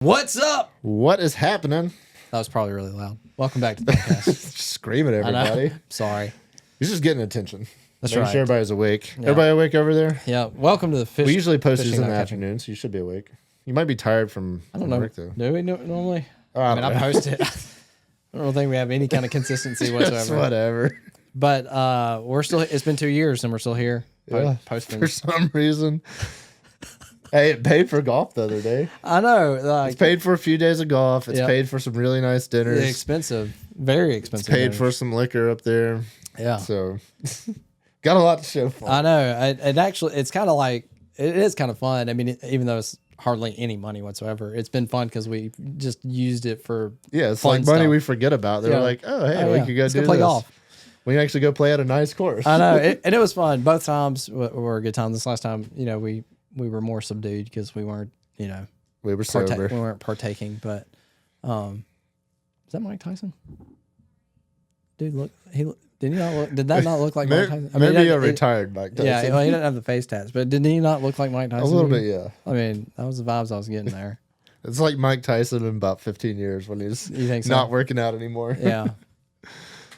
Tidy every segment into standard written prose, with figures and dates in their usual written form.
What's up? What is happening? That was probably really loud. Welcome back to the podcast. Screaming at I know. everybody. Sorry. He's just getting attention. That's Making right. sure everybody's awake. Yeah. Everybody awake over there? Yeah. Welcome to the fish. We usually post these fishing, in the not catching. afternoon, so you should be awake. You might be tired from I don't know. work, though. Do we normally? I I post it. I don't think we have any kind of consistency It's whatsoever. whatever. But we're still. It's been 2 years and we're still here posting. For some reason. Hey, it paid for golf the other day. I know. Like, It's paid for a few days of golf. It's Yep. paid for some really nice dinners. expensive, very expensive. Paid dinners. for some liquor up there. Yeah. So, got a lot to show for. I know. It actually, it's kind of like it is kind of fun. I mean, even though it's hardly any money whatsoever, it's been fun because we just used it for Yeah, it's fun like money stuff. we forget about. They're Yeah. like, oh, hey, Oh, we yeah. could go Let's do go play this. golf. We can actually go play at a nice course. I know, and it was fun. Both times were a good time. This last time, we were more subdued because we weren't, We were sober. we weren't partaking. But, is that Mike Tyson? Dude, look, did he not look? Did that not look like Mike Tyson? Maybe a retired Mike Tyson. Yeah, well, he didn't have the face tats, but didn't he not look like Mike Tyson? A little bit, yeah. I mean, that was the vibes I was getting there. It's like Mike Tyson in about 15 years when he's You think so? not working out anymore. Yeah.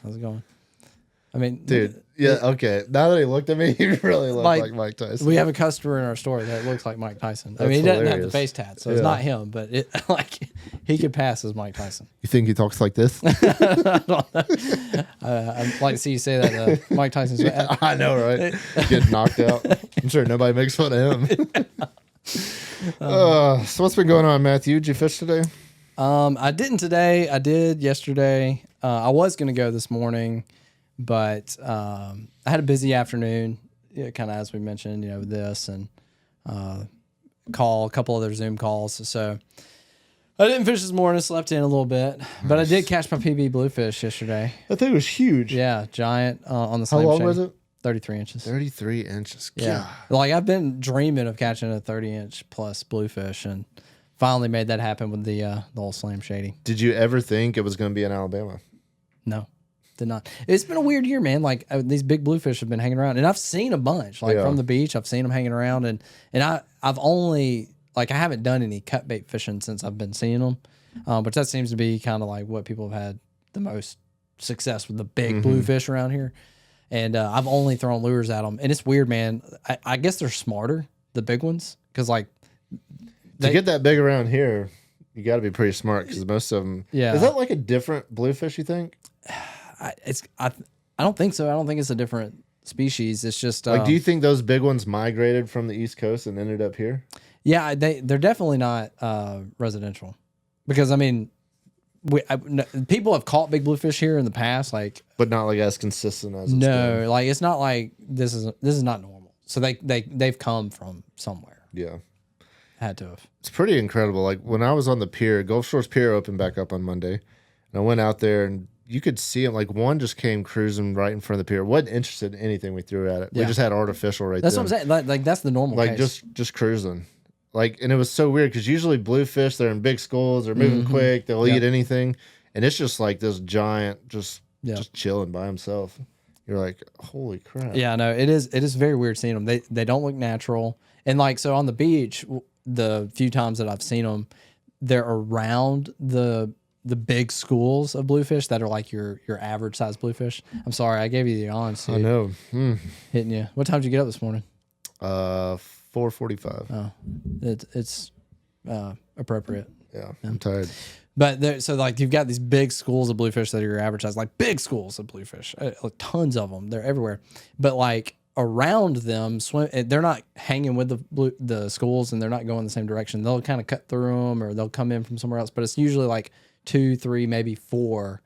How's it going? I mean, Dude, yeah, okay. Now that he looked at me, he really looked like Mike Tyson. we have a customer in our store that looks like Mike Tyson. I That's mean, he doesn't have the hilarious. face tat, so it's Yeah. not him, but it he could pass as Mike Tyson. You think he talks like this? I'd like to see you say that to Mike Tyson's. I know, right? Get knocked out. I'm sure nobody makes fun of him. So what's been going on, Matthew? Did you fish today? I didn't today. I did yesterday. I was going to go this morning, but I had a busy afternoon, kind of as we mentioned, with this and a couple other Zoom calls. So I didn't fish this morning, slept in a little bit, but I did catch my PB bluefish yesterday. That thing was huge. Yeah, giant on the How slam long shade. was it? 33 inches. 33 inches. Yeah. God. Like I've been dreaming of catching a 30-inch plus bluefish and finally made that happen with the old Slam Shady. Did you ever think it was going to be in Alabama? No, did not. It's been a weird year, man. Like these big bluefish have been hanging around and I've seen a bunch like Yeah. from the beach. I've seen them hanging around and I've only like I haven't done any cut bait fishing since I've been seeing them. But that seems to be kind of like what people have had the most success with the big bluefish around here. And I've only thrown lures at them. And it's weird, man. I guess they're smarter, the big ones, because like To get that big around here, you got to be pretty smart because most of them. Yeah. Is that like a different bluefish, you think? I don't think so. I don't think it's a different species. It's just Like, do you think those big ones migrated from the East Coast and ended up here? yeah, they're definitely not residential, because I mean, people have caught big bluefish here in the past. Like But not like as consistent as it's no, been. like it's not like this is not normal. So they've come from somewhere. Yeah. Had to have. It's pretty incredible. Like when I was on the pier, Gulf Shores Pier opened back up on Monday. And I went out there and you could see it. Like one just came cruising right in front of the pier. Wasn't interested in anything we threw at it. We Yeah. just had artificial right That's there. what I'm saying. Like that's the normal Like case. just cruising. Like, and it was so weird because usually bluefish, they're in big schools, they're moving quick, they'll Yeah. eat anything. And it's just like this giant just Yeah. chilling by himself. You're like, holy crap. Yeah, no, it is very weird seeing them. They don't look natural. And like so on the beach, the few times that I've seen them, they're around the big schools of bluefish that are like your average size bluefish. I'm sorry, I gave you the odds. I know. Hitting you. What time did you get up this morning? 4:45. Oh, it's appropriate. Yeah, I'm tired. But so like you've got these big schools of bluefish that are your average size, like big schools of bluefish, like tons of them. They're everywhere. But like around them, they're not hanging with the schools and they're not going the same direction. They'll kind of cut through them or they'll come in from somewhere else. But it's usually like 2, 3, maybe 4,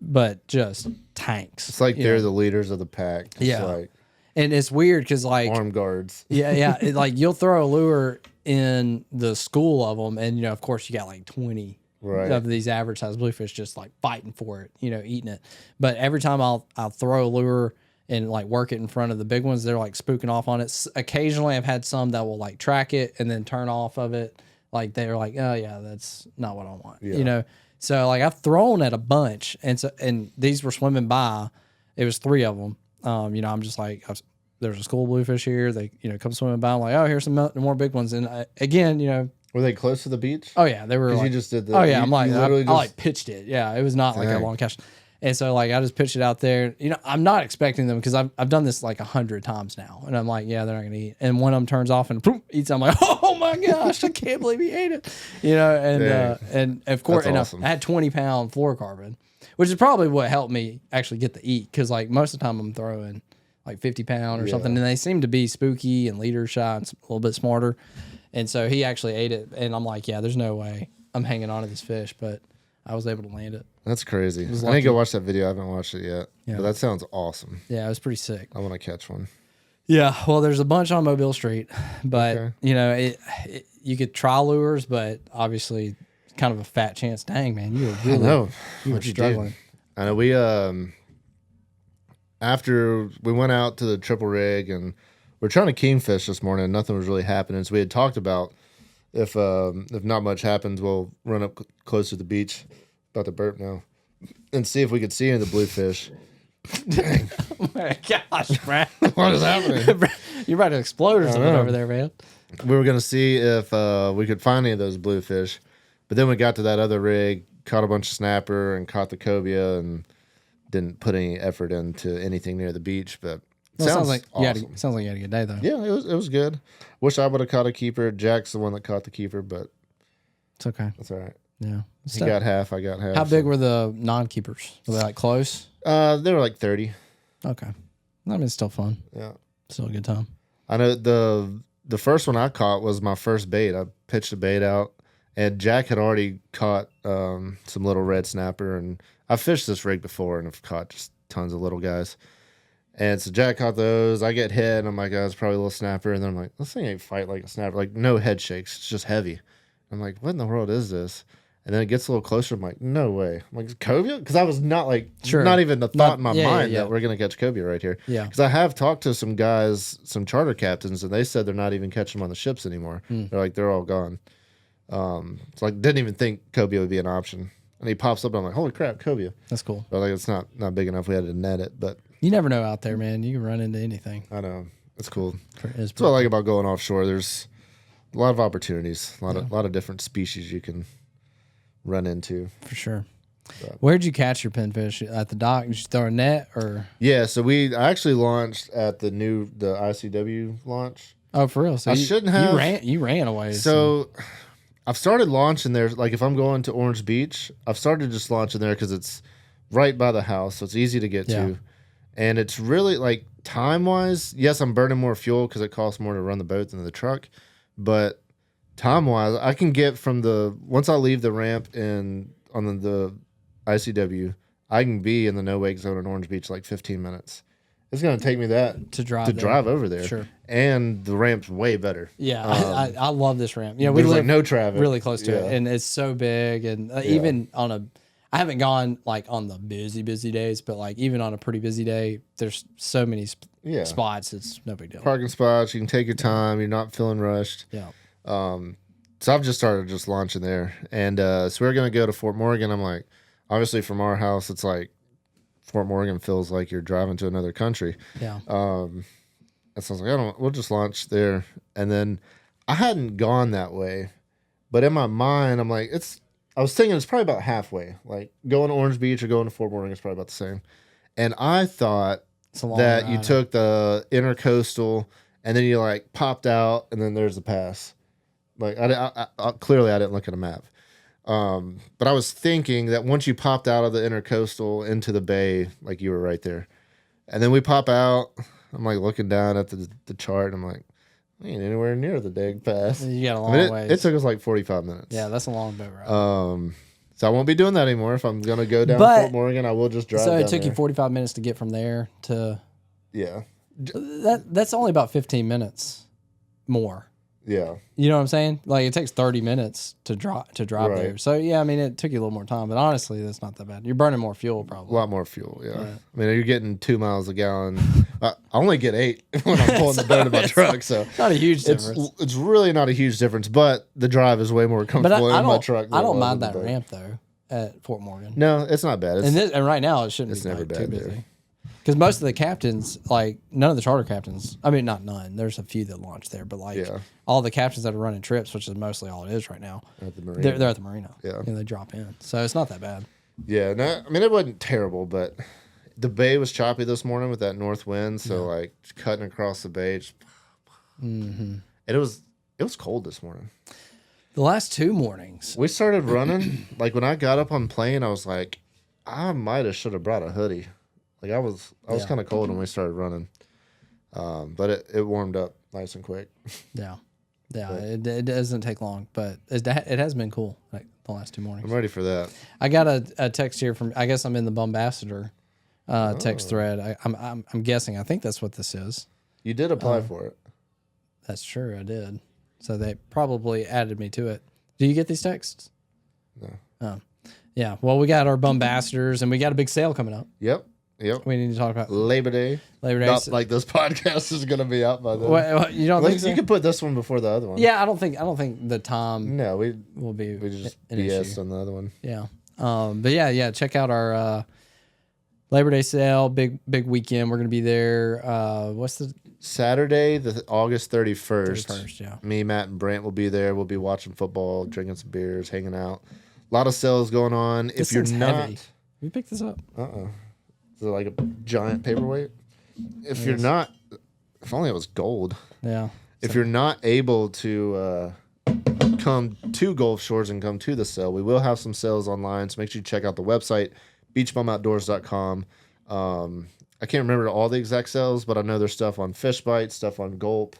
but just tanks. It's like you they're know? the leaders of the pack. It's Yeah. like And it's weird because like armed guards. yeah, like you'll throw a lure in the school of them, and of course you got like 20 Right. of these average size bluefish just like fighting for it, eating it. But every time I'll throw a lure and like work it in front of the big ones, they're like spooking off on it. Occasionally I've had some that will like track it and then turn off of it. Like they're like, oh yeah, that's not what I want. Yeah. So like I've thrown at a bunch, and these were swimming by. It was 3 of them. I'm just like, there's a school bluefish here. They, come swimming by. I'm like, oh, here's some more big ones. And again, Were they close to the beach? Oh yeah, they were. Because Like, you just did the. oh yeah, you, I'm like you I literally like pitched it. Yeah, it was not like a Dang. long cast. And so like I just pitched it out there. You know, I'm not expecting them because I've done this like 100 times now, and I'm like, yeah, they're not gonna eat. And one of them turns off and boom, eats. I'm like, oh my gosh, I can't believe he ate it. You know, and of course, That's and awesome. I had 20-pound fluorocarbon, which is probably what helped me actually get the eat because like most of the time I'm throwing like 50-pound or something, and they seem to be spooky and leader shots, a little bit smarter. And so he actually ate it, and I'm like, yeah, there's no way I'm hanging on to this fish, but I was able to land it. That's crazy. I need lucky. to go watch that video. I haven't watched it yet. Yeah. But that sounds awesome. Yeah, it was pretty sick. I want to catch one. Yeah, well, there's a bunch on Mobile Street, but Okay. you know, you could try lures, but obviously, kind of a fat chance. Dang, man, you were I really know. you were What'd you do? struggling. I know we after we went out to the triple rig and we're trying to kingfish this morning, and nothing was really happening. So we had talked about if not much happens, we'll run up close to the beach, about to burp now, and see if we could see any of the bluefish. Dang, Oh my gosh, Brad, what is happening? you're about to explode or something know. over there, man. We were gonna see if we could find any of those bluefish, but then we got to that other rig, caught a bunch of snapper, and caught the cobia, and didn't put any effort into anything near the beach. But Well, it sounds like awesome. sounds like you had a good day though. Yeah, it was good. Wish I would have caught a keeper. Jack's the one that caught the keeper, but It's okay. that's all right. Yeah. He got half. I got half. How big were the non-keepers? Were they like close? They were like 30. Okay. I mean, it's still fun. Yeah, Still a good time. I know the first one I caught was my first bait. I pitched a bait out, and Jack had already caught some little red snapper, and I fished this rig before and have caught just tons of little guys. And so Jack caught those. I get hit, and I'm like, oh, it's probably a little snapper. And then I'm like, this thing ain't fight like a snapper. Like, no head shakes. It's just heavy. I'm like, what in the world is this? And then it gets a little closer. I'm like, no way. I'm like, cobia? Because I was not like, Sure. not even a thought in my yeah, mind yeah. that we're going to catch cobia right here. Yeah. Because I have talked to some guys, some charter captains, and they said they're not even catching them on the ships anymore. They're like, they're all gone. So I didn't even think cobia would be an option. And he pops up, and I'm like, holy crap, cobia. That's cool. But like, it's not big enough. We had to net it, but You never know out there, man. You can run into anything. I know. It's cool. It's That's what I like about going offshore. There's a lot of opportunities, a lot of different species you can run into. for sure. But- Where'd you catch your pinfish? At the dock? Did you throw a net or? Yeah, so I actually launched at the ICW launch. Oh, for real? So I shouldn't have. You ran away. So I've started launching there. Like if I'm going to Orange Beach, I've started just launching there because it's right by the house, so it's easy to get Yeah. to. And it's really like time wise, yes, I'm burning more fuel because it costs more to run the boat than the truck. But time wise, I can get from once I leave the ramp on the ICW, I can be in the no wake zone in Orange Beach like 15 minutes. It's going to take me that to drive to there. drive over there. Sure. And the ramp's way better. Yeah, I love this ramp. You know, we There's live like no traffic. really close to Yeah. it, and it's so big. And even I haven't gone like on the busy days, but like even on a pretty busy day, there's so many Yeah. spots. It's no big deal. Parking spots, you can take your time. You're not feeling rushed. Yeah. So I've just started just launching there, and so we're gonna go to Fort Morgan. I'm like, obviously from our house, it's like Fort Morgan feels like you're driving to another country. Yeah. And so I was like, we'll just launch there. And then I hadn't gone that way, but in my mind, I'm like, I was thinking it's probably about halfway. Like going to Orange Beach or going to Fort Morgan is probably about the same. And I thought It's a long that you ride. took the intercoastal and then you like popped out and then there's the pass. Like I clearly I didn't look at a map. But I was thinking that once you popped out of the intercoastal into the bay, like you were right there. And then we pop out. I'm like looking down at the chart. And I'm like, we ain't anywhere near the Dag Pass. You got a I long mean, ways. it took us like 45 minutes. Yeah, that's a long boat ride. So I won't be doing that anymore. If I'm gonna go down But- Fort Morgan, I will just drive. So it down took you there. 45 minutes to get from there to Yeah, that's only about 15 minutes more. yeah. You know what I'm saying? Like it takes 30 minutes to drive Right. there. So yeah, I mean it took you a little more time, but honestly, that's not that bad. You're burning more fuel A probably. lot more fuel. Yeah. Right. I mean, you're getting 2 miles a gallon. I only get 8 when I'm pulling the boat in my truck. So Not a huge it's difference. it's really not a huge difference, but the drive is way more But comfortable I in my don't, truck. than I it don't was mind in the that boat. ramp though at Fort Morgan. No, it's not bad. It's, And right now it shouldn't it's be never like, too bad there. busy. Because most of the captains, like none of the charter captains, I mean, not none. There's a few that launch there, but like Yeah. all the captains that are running trips, which is mostly all it is right now, At the marina. they're at the marina. Yeah. And they drop in, so it's not that bad. Yeah, no, I mean it wasn't terrible, but the bay was choppy this morning with that north wind, so like cutting across the bay, and it was cold this morning. The last 2 mornings, We started running. Like when I got up on plane, I was like, I might have should have brought a hoodie. Like I was Yeah. kind of cold when we started running, but it warmed up nice and quick. yeah, it doesn't take long, but it has been cool like the last 2 mornings. I'm ready for that. I got a text here from, I guess I'm in the Bombassador text thread. I'm guessing. I think that's what this is. You did apply for it. That's true. I did. So they probably added me to it. Do you get these texts? No. Oh, yeah. Well, we got our Bombassadors and we got a big sale coming up. Yep. We need to talk about Labor Day. Labor Day. Not like this podcast is gonna be out by then. What, you don't Like, think so? you could put this one before the other one. Yeah, I don't think the time No, we will be just an BS issue. on the other one. Yeah. But yeah, check out our Labor Day sale, big weekend. We're gonna be there. What's the Saturday, the August 31st. 31st? Yeah. Me, Matt, and Brant will be there. We'll be watching football, drinking some beers, hanging out. A lot of sales going on. This If you're thing's not, heavy. We picked this up. is it like a giant paperweight? If you're not, if only it was gold. Yeah. If you're not able to come to Gulf Shores and come to the sale, we will have some sales online. So make sure you check out the website, beachbumoutdoors.com. I can't remember all the exact sales, but I know there's stuff on Fish Bite, stuff on Gulp.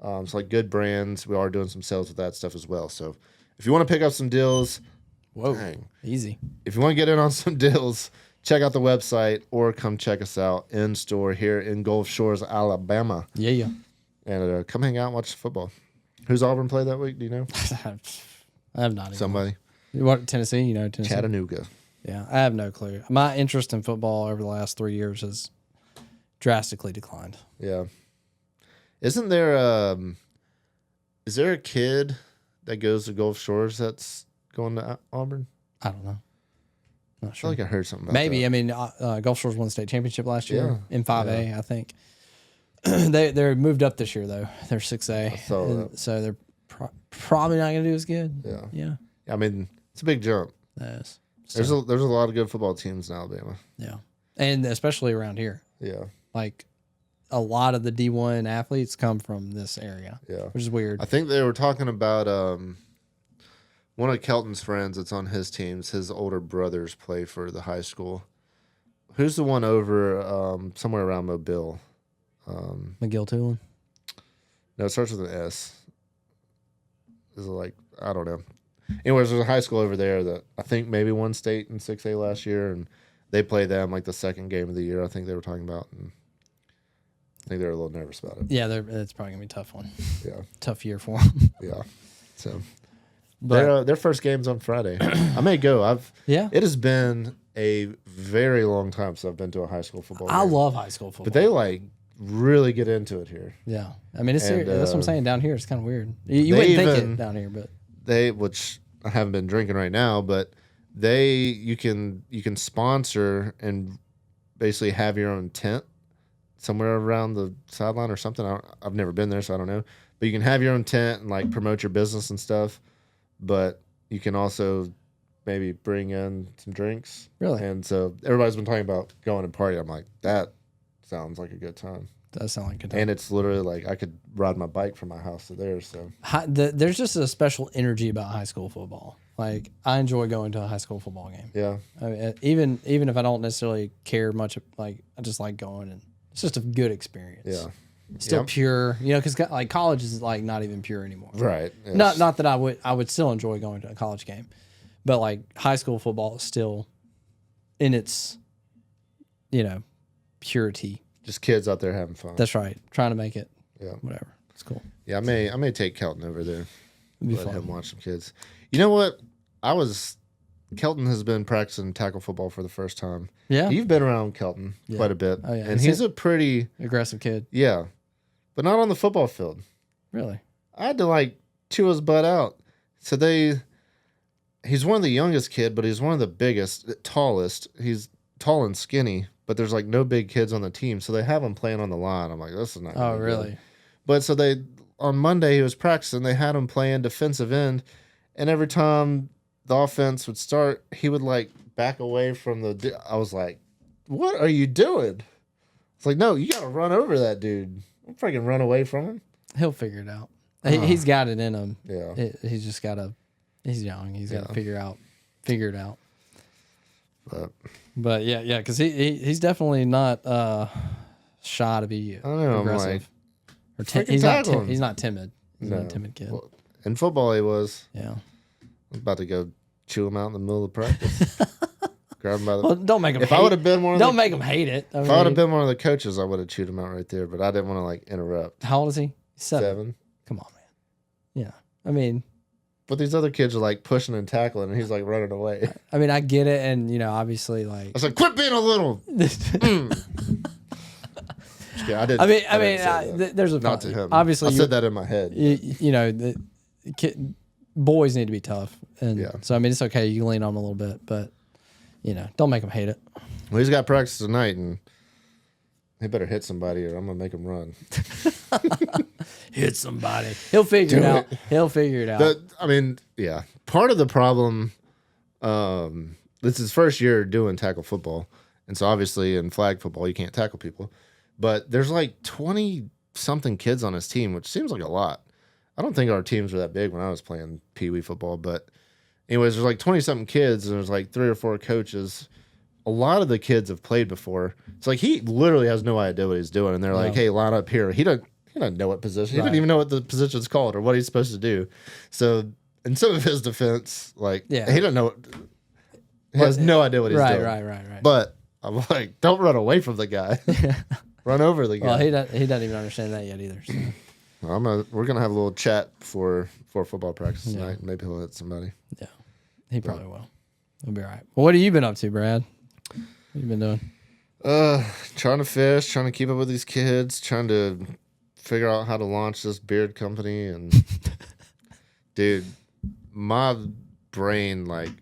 It's like good brands. We are doing some sales with that stuff as well. So if you want to pick up some deals, Whoa. dang. Easy. If you want to get in on some deals, check out the website or come check us out in store here in Gulf Shores, Alabama. Yeah. And come hang out and watch football. Who's Auburn play that week? Do you know? I have not even. Somebody. What, Tennessee? You know Tennessee. Chattanooga. Yeah, I have no clue. My interest in football over the last 3 years has drastically declined. Yeah. Isn't there is there a kid that goes to Gulf Shores that's going to Auburn? I don't know. Not I feel sure. like I heard something about Maybe. that. I mean, Gulf Shores won the state championship last year Yeah. in 5A, I think. They're moved up this year though. They're 6A, saw and that. so they're probably not going to do as good. Yeah. Yeah, I mean, it's a big jump. that is. There's a lot of good football teams in Alabama. Yeah, and especially around here, Yeah. like a lot of the D1 athletes come from this area, Yeah. which is weird. I think they were talking about one of Kelton's friends that's on his teams. His older brothers play for the high school. Who's the one over somewhere around Mobile? McGill Tulin. No, it starts with an S. Is it like, I don't know. Anyways, there's a high school over there that I think maybe won state in 6A last year, and they play them like the second game of the year. I think they were talking about, and I think they were a little nervous about it. Yeah, it's probably gonna be a tough one. Yeah, Tough year for them. yeah. So But their first game's on Friday. I may go. yeah, It has been a very long time since I've been to a high school football I game. love high school football. But they like really get into it here. yeah, I mean, it's And, serious. That's what I'm saying. Down here, it's kind of weird. You they wouldn't think even- it down here, but Which I haven't been drinking right now, but you can sponsor and basically have your own tent somewhere around the sideline or something. I've never been there, so I don't know. But you can have your own tent and like promote your business and stuff. But you can also maybe bring in some drinks. really, And so everybody's been talking about going and party. I'm like, that sounds like a good time. does sound like a time. And it's literally like I could ride my bike from my house to there. So There's just a special energy about high school football. Like I enjoy going to a high school football game. yeah, I mean, even if I don't necessarily care much, like I just like going, and it's just a good experience. yeah, Still Yep. pure, because like college is like not even pure anymore. right. Not that I would still enjoy going to a college game, but like high school football is still in its purity. Just kids out there having fun. That's right. Trying to make it. Yeah. Whatever. It's cool. Yeah, I may take Kelton over there. It'd be Let fun. him watch some kids. You know what? Kelton has been practicing tackle football for the first time. Yeah. You've been around Kelton quite a bit. Oh, yeah. And Is he's it- a pretty, Aggressive kid. yeah, but not on the football field. Really. I had to like chew his butt out. So he's one of the youngest kid, but he's one of the biggest, tallest. He's tall and skinny, but there's like no big kids on the team, so they have him playing on the line. I'm like, this is not. Oh, gonna be really? good. But so they on Monday he was practicing. They had him playing defensive end, and every time the offense would start, he would like back away from the. I was like, what are you doing? It's like, no, you got to run over that dude. Don't freaking run away from him. He'll figure it out. He's got it in him. Yeah. He's just got to. He's young. He's got to figure it out. But yeah, because he's definitely not shy to be I don't know. aggressive. I'm like, He's not timid. He's not a timid kid. Well, in football, he was. Yeah. I'm about to go chew him out in the middle of practice. Grab him by the. Well, don't make him. If I would have been one of don't make him hate it. If I would have been one of the coaches, I would have chewed him out right there. But I didn't want to like interrupt. How old is he? 7. Come on, man. Yeah. I mean. But these other kids are like pushing and tackling, and he's like running away. I mean, I get it, and obviously, like. I was like, "Quit being a little." Yeah, I didn't. There's a not to him. Obviously, I said that in my head. The boys need to be tough, and Yeah. so I mean, it's okay. You can lean on them a little bit, but don't make them hate it. Well, he's got practice tonight, and he better hit somebody, or I'm gonna make him run. Hit somebody. He'll figure it out. He'll figure it out. I mean, yeah. Part of the problem, this is his first year doing tackle football, and so obviously in flag football you can't tackle people, but there's like 20 something kids on his team, which seems like a lot. I don't think our teams were that big when I was playing Pee Wee football, but anyways, there's like 20 something kids, and there's like 3 or 4 coaches. A lot of the kids have played before. It's like he literally has no idea what he's doing, and they're like, "Hey, line up here." He doesn't know what position. He didn't even know what the position's called or what he's supposed to do. So, in some of his defense, like, he doesn't know. He has no idea what he's doing. Right. But I'm like, don't run away from the guy. Run over the guy. Well, he doesn't even understand that yet either. So. We're gonna have a little chat before football practice tonight. Maybe he'll hit somebody. Yeah, he probably will. He'll be all right. Well, what have you been up to, Brad? What have you been doing? Trying to fish, trying to keep up with these kids, trying to figure out how to launch this beard company, and dude, my brain, like,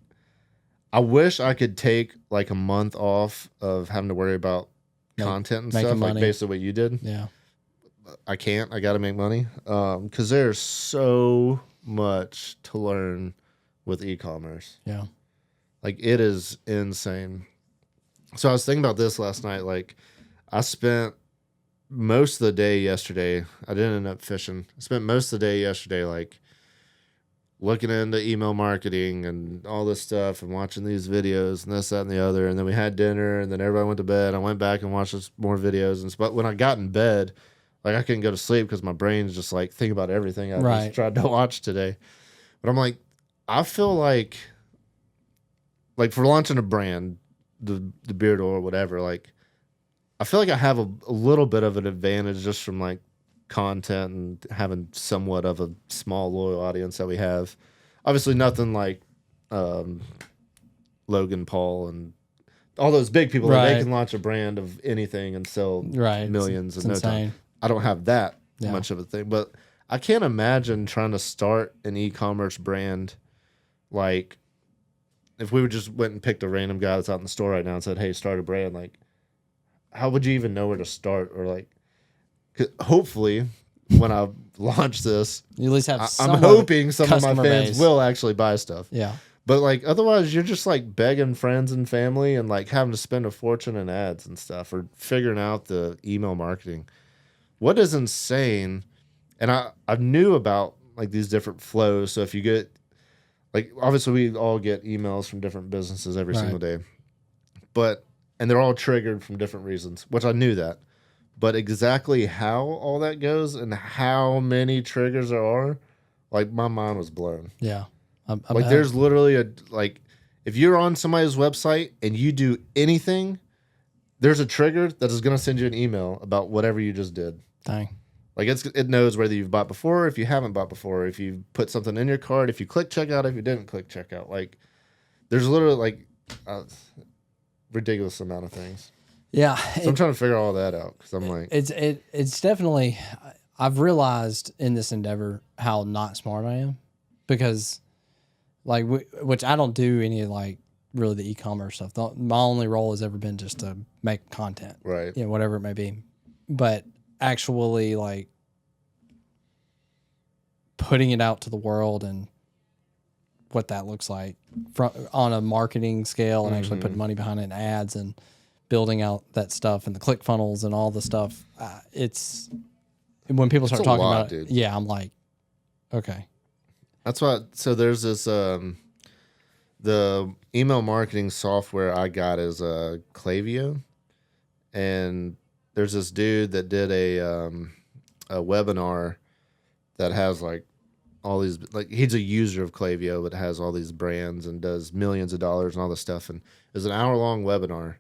I wish I could take like a month off of having to worry about content and stuff, like basically what you did. Yeah. I can't. I got to make money because there's so much to learn with e-commerce. Yeah. Like, it is insane. So I was thinking about this last night. Like, I spent most of the day yesterday. I didn't end up fishing. I spent most of the day yesterday, like, looking into email marketing and all this stuff and watching these videos and this, that, and the other. And then we had dinner, and then everybody went to bed. I went back and watched more videos. But when I got in bed, like, I couldn't go to sleep because my brain's just like thinking about everything I just tried to watch today. But I'm like, I feel like for launching a brand, the beard oil or whatever, like, I feel like I have a little bit of an advantage just from like content and having somewhat of a small loyal audience that we have. Obviously nothing like Logan Paul and all those big people that they can launch a brand of anything and sell millions in no time. I don't have that much of a thing, but I can't imagine trying to start an e-commerce brand. Like, if we just went and picked a random guy that's out in the store right now and said, "Hey, start a brand," like, how would you even know where to start? Or like, hopefully, when I launch this, you at least have. I'm hoping some of my fans base will actually buy stuff. Yeah, but like, otherwise, you're just like begging friends and family and like having to spend a fortune in ads and stuff, or figuring out the email marketing. What is insane, and I knew about like these different flows. So if you get, like, obviously we all get emails from different businesses every single day, and they're all triggered from different reasons, which I knew that. But exactly how all that goes and how many triggers there are, like, my mind was blown. Yeah. Like, there's literally if you're on somebody's website and you do anything, there's a trigger that is going to send you an email about whatever you just did. Dang. Like, it knows whether you've bought before, if you haven't bought before, if you put something in your cart, if you click checkout, if you didn't click checkout. Like, there's literally like ridiculous amount of things. Yeah. So I'm trying to figure all that out because I'm like, it's definitely, I've realized in this endeavor how not smart I am, because like, which I don't do any like really the e-commerce stuff. My only role has ever been just to make content, Right. you know, whatever it may be. But actually, like, putting it out to the world and what that looks like on a marketing scale, and actually putting money behind it, and ads, and building out that stuff, and the click funnels and all the stuff. It's when people start talking about it, yeah, I'm like, okay. That's what. So there's this the email marketing software I got is Klaviyo, and there's this dude that did a webinar that has like all these, like, he's a user of Klaviyo, but has all these brands and does millions of dollars and all this stuff. And it was an hour-long webinar.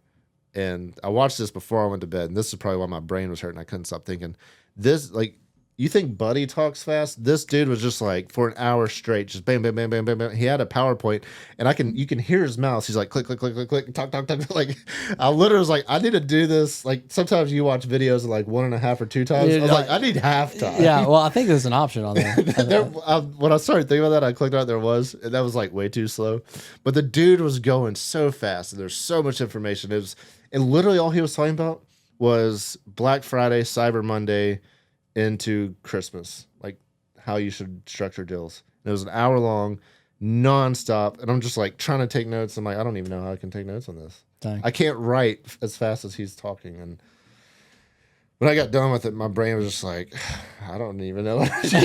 And I watched this before I went to bed. And this is probably why my brain was hurting. I couldn't stop thinking. This, like, you think Buddy talks fast? This dude was just like, for an hour straight, just bam, bam, bam, bam, bam, bam. He had a PowerPoint, and you can hear his mouse. He's like, click, click, click, click, click, talk, talk, talk. Like, I literally was like, I need to do this. Like, sometimes you watch videos of like 1.5 or 2 times. I was like, I need halftime. Yeah, well, I think there's an option on there. When I started thinking about that, I clicked out, there was, and that was like way too slow. But the dude was going so fast, and there's so much information. And literally all he was talking about was Black Friday, Cyber Monday, into Christmas, like how you should structure deals. And it was an hour long, nonstop, and I'm just like trying to take notes. I'm like, I don't even know how I can take notes on this. Dang. I can't write as fast as he's talking. And when I got done with it, my brain was just like, I don't even know. What just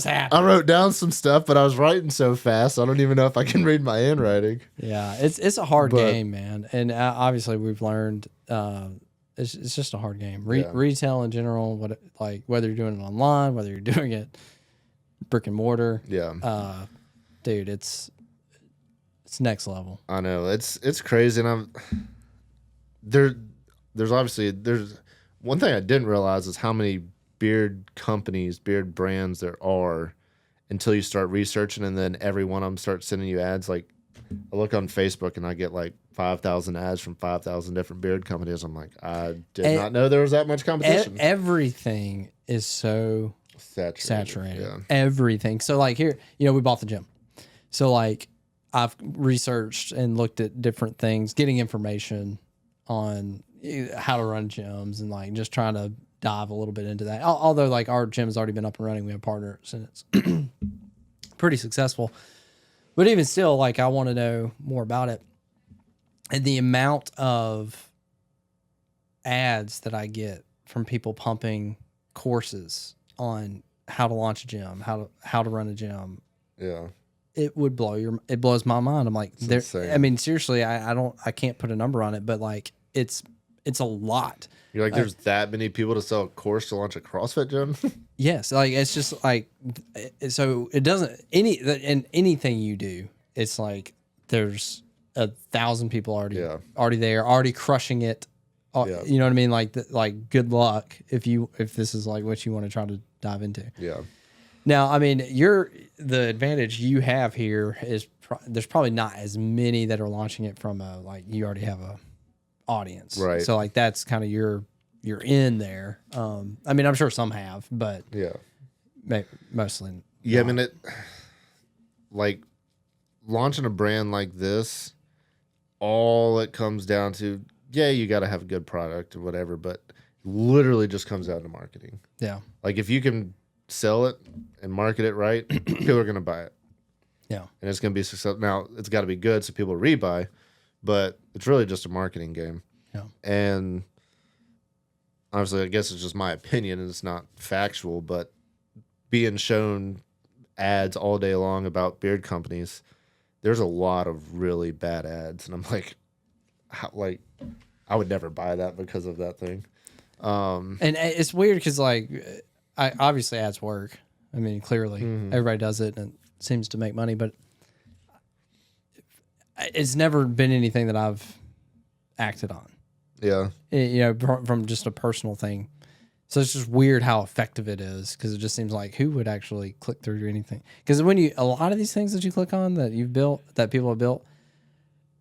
happened? I wrote down some stuff, but I was writing so fast, I don't even know if I can read my handwriting. Yeah, it's a hard game, man. And obviously we've learned it's just a hard game. Retail in general, whether you're doing it online, whether you're doing it brick and mortar. Yeah. Dude, it's next level. I know. It's crazy, and there's one thing I didn't realize is how many beard companies, beard brands there are until you start researching, and then every one of them starts sending you ads. Like, I look on Facebook and I get like 5,000 ads from 5,000 different beard companies. I'm like, I did not know there was that much competition. Everything is so saturated. Yeah. Everything. So like here, we bought the gym. So like I've researched and looked at different things, getting information on how to run gyms, and like just trying to dive a little bit into that. Although like our gym has already been up and running, we have partners and it's pretty successful. But even still, like, I want to know more about it. And the amount of ads that I get from people pumping courses on how to launch a gym, how to run a gym. Yeah. It blows my mind. I'm like, I mean, seriously, I can't put a number on it, but like it's a lot. You're like, there's that many people to sell a course to launch a CrossFit gym? Yes. Like, it's just like, so it doesn't, in anything you do, it's like there's 1,000 people already there, already crushing it. Yeah. You know what I mean? Like good luck if this is like what you want to try to dive into. Yeah. Now, I mean, the advantage you have here is there's probably not as many that are launching it from you already have a audience, right? So like that's kind of you're in there. I mean, I'm sure some have, but yeah, mostly. Yeah, not. I mean, like launching a brand like this, all it comes down to, you got to have a good product or whatever, but literally just comes down to marketing. Yeah, like if you can sell it and market it right, people are going to buy it. Yeah, and it's going to be successful. Now it's got to be good so people rebuy. But it's really just a marketing game. Yeah. And obviously, I guess it's just my opinion and it's not factual, but being shown ads all day long about beard companies, there's a lot of really bad ads. And I'm like, I would never buy that because of that thing. And it's weird because, like, obviously ads work. I mean, clearly everybody does it and it seems to make money, but it's never been anything that I've acted on. Yeah. From just a personal thing. So it's just weird how effective it is, because it just seems like who would actually click through anything? Because a lot of these things that you click on that you've built, that people have built,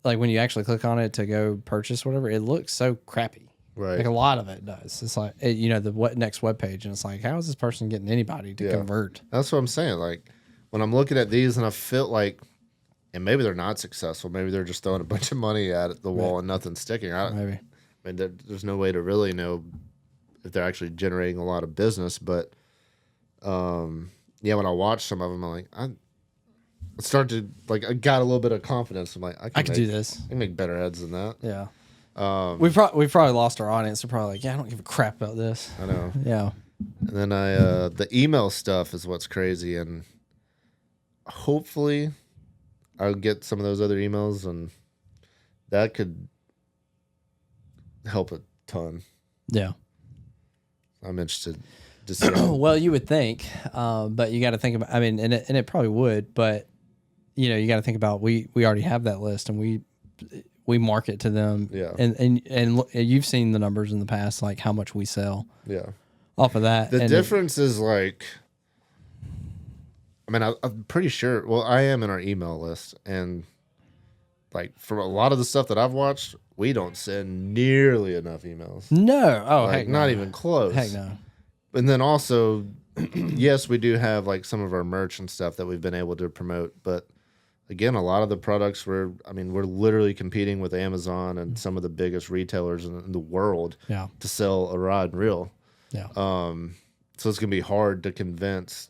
like when you actually click on it to go purchase whatever, it looks so crappy. Right. Like a lot of it does. It's like, the next web page, and it's like, how is this person getting anybody to convert? That's what I'm saying. Like when I'm looking at these and I feel like and maybe they're not successful. Maybe they're just throwing a bunch of money at the wall and nothing's sticking. Maybe. I mean, there's no way to really know if they're actually generating a lot of business. But yeah, when I watch some of them, I'm like, I got a little bit of confidence. I'm like, I can do this. I can make better ads than that. Yeah. We've probably lost our audience. They're probably like, yeah, I don't give a crap about this. I know. Yeah. And then the email stuff is what's crazy, and hopefully I'll get some of those other emails, and that could help a ton. Yeah. I'm interested to see. Well, you would think, but you got to think about. I mean, and it probably would, but you got to think about we already have that list, and we market to them. Yeah. And you've seen the numbers in the past, like how much we sell. Yeah. Off of that. The difference is like, I mean, I'm pretty sure. Well, I am in our email list, and like from a lot of the stuff that I've watched, we don't send nearly enough emails. No. Oh, like, heck no. not even close. Heck no. And then also, yes, we do have like some of our merch and stuff that we've been able to promote, but again, a lot of the products we're literally competing with Amazon and some of the biggest retailers in the world to sell a rod and reel. Yeah. So it's gonna be hard to convince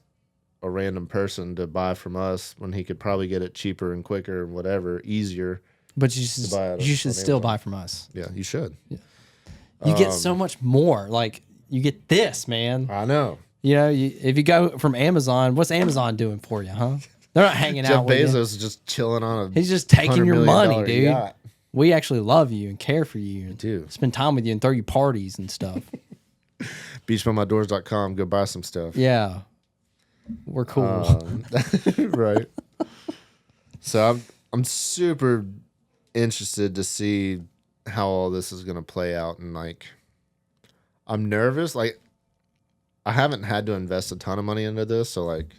a random person to buy from us when he could probably get it cheaper and quicker and whatever, easier. But you should still buy from us. Yeah, you should. Yeah. You get so much more. Like you get this, man. I know. If you go from Amazon, what's Amazon doing for you, huh? They're not hanging out with you. Jeff Bezos is just chilling on a. He's just taking your money, dude. Yacht. We actually love you and care for you and do. Spend time with you and throw you parties and stuff. Beachbummoutdoors.com. Go buy some stuff. Yeah. We're cool. Right. So I'm super interested to see how all this is going to play out, and like I'm nervous. Like I haven't had to invest a ton of money into this, so like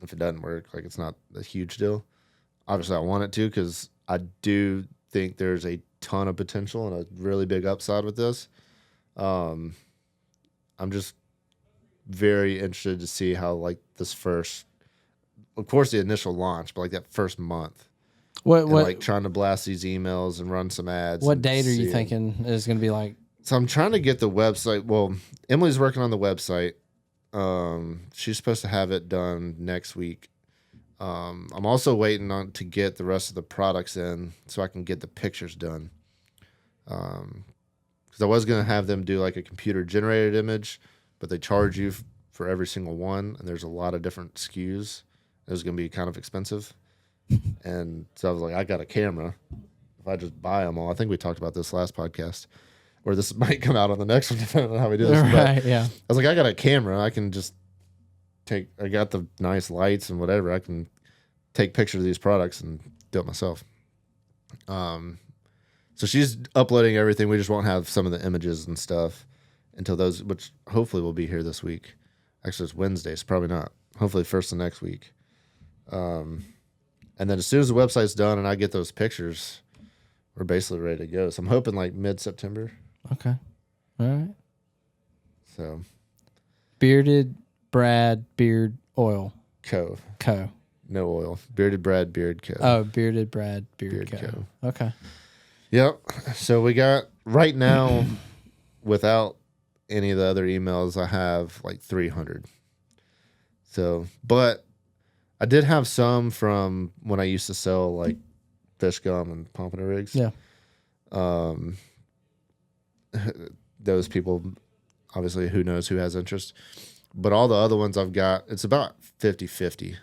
if it doesn't work, like it's not a huge deal. Obviously I want it to, because I do think there's a ton of potential and a really big upside with this. I'm just very interested to see how like this first, of course the initial launch, but like that first month. What like trying to blast these emails and run some ads. What date are you thinking is going to be like? So I'm trying to get the website. Well, Emily's working on the website. She's supposed to have it done next week. I'm also waiting on to get the rest of the products in so I can get the pictures done. Because I was going to have them do like a computer generated image, but they charge you for every single one, and there's a lot of different SKUs. It was going to be kind of expensive. And so I was like, I got a camera. If I just buy them all, I think we talked about this last podcast, or this might come out on the next one, depending on how we do this. Right, but yeah. I was like, I got a camera. I can just I got the nice lights and whatever. I can take pictures of these products and do it myself. So she's uploading everything. We just won't have some of the images and stuff until those, which hopefully will be here this week. Actually, it's Wednesday, so probably not. Hopefully first of next week. And then as soon as the website's done and I get those pictures, we're basically ready to go. So I'm hoping like mid-September. Okay. All right. So. Bearded Brad Beard Oil. Co. No oil. Bearded Brad Beard Co. Oh, Bearded Brad Beard Co. Okay. Yep. So we got right now, without any of the other emails, I have like 300. So, but I did have some from when I used to sell like fish gum and pompano rigs. Yeah. Those people, obviously, who knows who has interest. But all the other ones I've got, it's about 50-50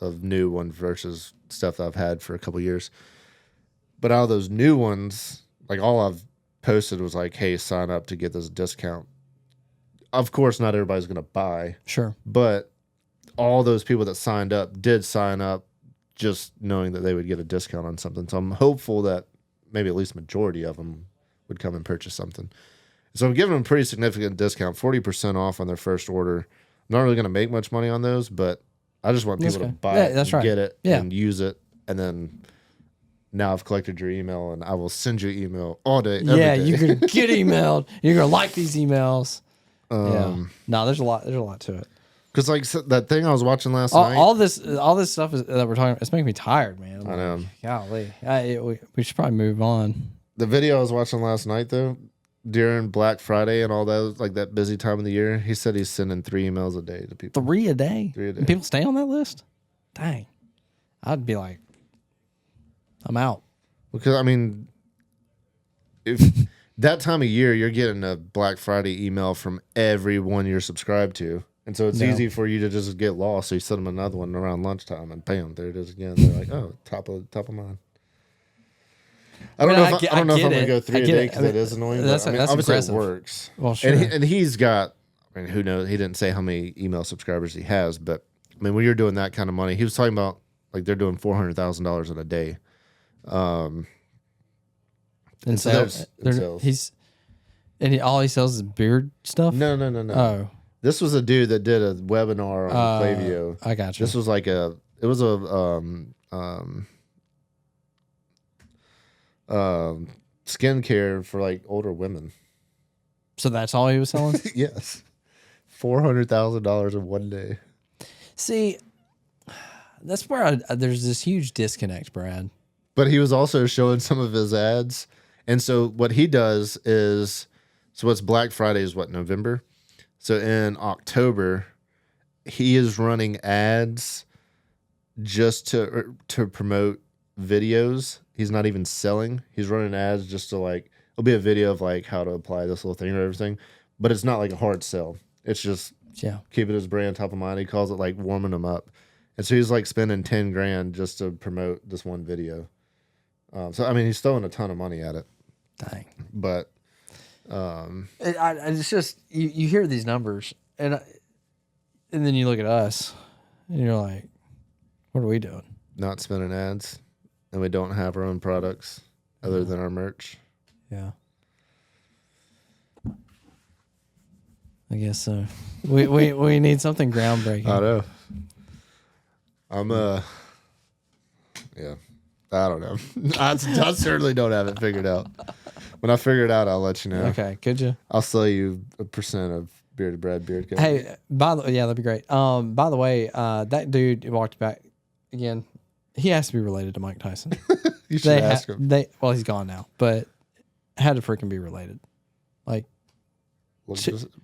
of new ones versus stuff that I've had for a couple years. But out of those new ones, like all I've posted was like, hey, sign up to get this discount. Of course, not everybody's going to buy. Sure. But all those people that signed up did sign up just knowing that they would get a discount on something. So I'm hopeful that maybe at least majority of them would come and purchase something. So I'm giving them a pretty significant discount, 40% off on their first order. I'm not really going to make much money on those, but I just want people to buy it, and get it, and use it. And then now I've collected your email, and I will send you email all day, every day. You're going to get emailed. You're going to like these emails. No, there's a lot to it. Because like that thing I was watching last all, night. all this stuff that we're talking about, it's making me tired, man. I know. Golly. We should probably move on. The video I was watching last night though, during Black Friday and all that, like that busy time of the year, he said he's sending 3 emails a day to people. 3 a day? 3 a day. And people stay on that list? Dang. I'd be like, I'm out. Because I mean, if that time of year you're getting a Black Friday email from everyone you're subscribed to, and so it's Yeah. easy for you to just get lost. So you send them another one around lunchtime, and bam, there it is again. They're like, oh, top of mind. I don't know if I'm gonna go 3 a day because that is annoying. That's But, I mean, obviously impressive. it works. Well, sure. And he's got. I mean, who knows? He didn't say how many email subscribers he has, but I mean, when you're doing that kind of money, he was talking about like they're doing $400,000 in a day. And so so there's sales. all he sells is beard stuff? No. Oh. This was a dude that did a webinar on Klaviyo. I got you. This was like it was a skincare for like older women. So that's all he was selling? Yes. $400,000 in one day. See, that's where there's this huge disconnect, Brad. But he was also showing some of his ads. And so what he does is, so what's Black Friday is what, November? So in October, he is running ads just to promote videos. He's not even selling. He's running ads just to like, it'll be a video of like how to apply this little thing or everything. But it's not like a hard sell. It's just keeping his brand top of mind. He calls it like warming them up. And so he's like spending 10 grand just to promote this one video. So, I mean, he's throwing a ton of money at it. Dang. But it's just, you hear these numbers and then you look at us and you're like, what are we doing? not spending ads, and we don't have our own products other than our merch. Yeah. I guess so. We need something groundbreaking. I know. Yeah. I don't know. I certainly don't have it figured out. When I figure it out, I'll let you know. Okay, could you? I'll sell you a percent of Bearded Brad Beard Co. Hey, yeah, that'd be great. By the way, that dude walked back again. He has to be related to Mike Tyson. You should ask him. Well, he's gone now, but had to freaking be related. Like,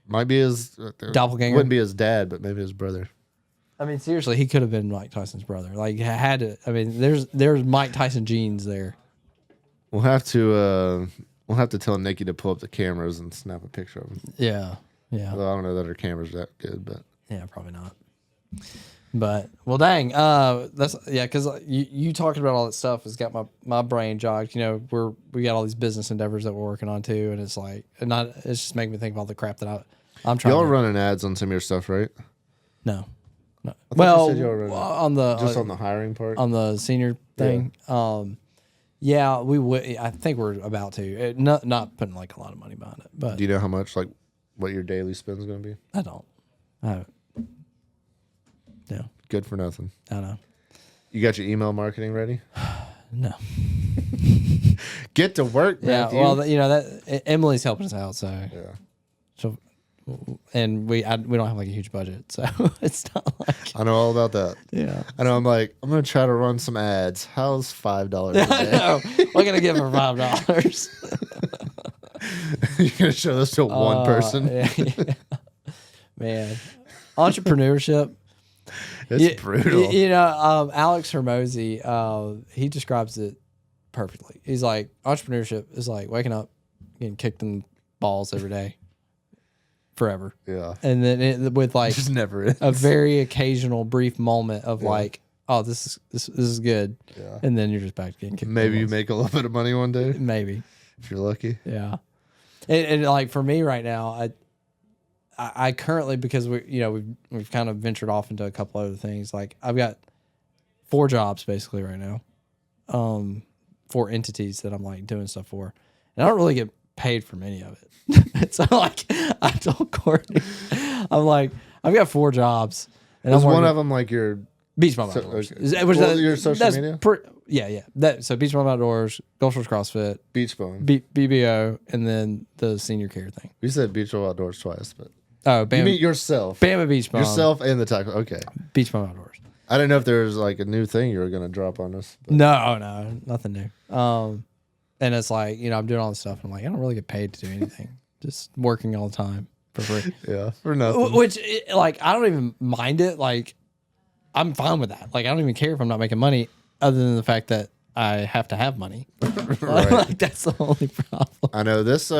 might be his doppelganger. Wouldn't be his dad, but maybe his brother. I mean, seriously, he could have been Mike Tyson's brother. Like, had to. I mean, there's Mike Tyson genes there. We'll have to tell Nikki to pull up the cameras and snap a picture of him. Yeah, yeah. Well, I don't know that her camera's that good, but Yeah, probably not. But well, dang. That's because you talking about all that stuff has got my brain jogged. You know, we got all these business endeavors that we're working on too, and it's like, it's just making me think about the crap that I'm trying. y'all running ads on some of your stuff, right? No. You Well, said y'all running on the on the hiring part. on the senior thing. Yeah, we would. I think we're about to. Not putting like a lot of money behind it, but Do you know how much, like, what your daily spend is going to be? I don't. No, Good for nothing. I don't know. You got your email marketing ready? No. Get to work, Yeah. Matthew. Well, that Emily's helping us out, so Yeah. and we don't have like a huge budget, so it's not like I know all about that. yeah. I know. I'm like, I'm going to try to run some ads. How's $5 a I day? know. We're gonna give her $5. You're going to show this to one person? Yeah. Man, entrepreneurship. It's brutal. Alex Hermosi, he describes it perfectly. He's like, entrepreneurship is like waking up, getting kicked in the balls every day, forever, Yeah. and then with like Just never is. a very occasional brief moment of like, oh, this is good, Yeah. and then you're just back to getting kicked. Maybe in you the balls. make a little bit of money one day Maybe, if you're lucky. yeah. And like for me right now, I currently, because we've kind of ventured off into a couple other things. Like I've got 4 jobs basically right now, 4 entities that I'm like doing stuff for, and I don't really get paid from any of it. So like I told Courtney, I'm like, I've got 4 jobs, and Is I'm one working of them like your Beach Mom so- Outdoors. okay. Is that- Your social that's media? Yeah. So Beach Mom Outdoors, Gulf Shores CrossFit, Beach Bone? BBO, and then the senior care thing. You said Beach Bone Outdoors twice, but Oh, You Bama, mean yourself? Bama Beach Bum. Yourself and the tackle. Okay. Beach Bum Outdoors. I didn't know if there was like a new thing you were gonna drop on us. But. No, nothing new. And it's like, I'm doing all this stuff. And I'm like, I don't really get paid to do anything. Just working all the time for free. Yeah, for nothing. Which, like, I don't even mind it. Like, I'm fine with that. Like, I don't even care if I'm not making money, other than the fact that I have to have money. Right. Like, that's the only problem. I know this.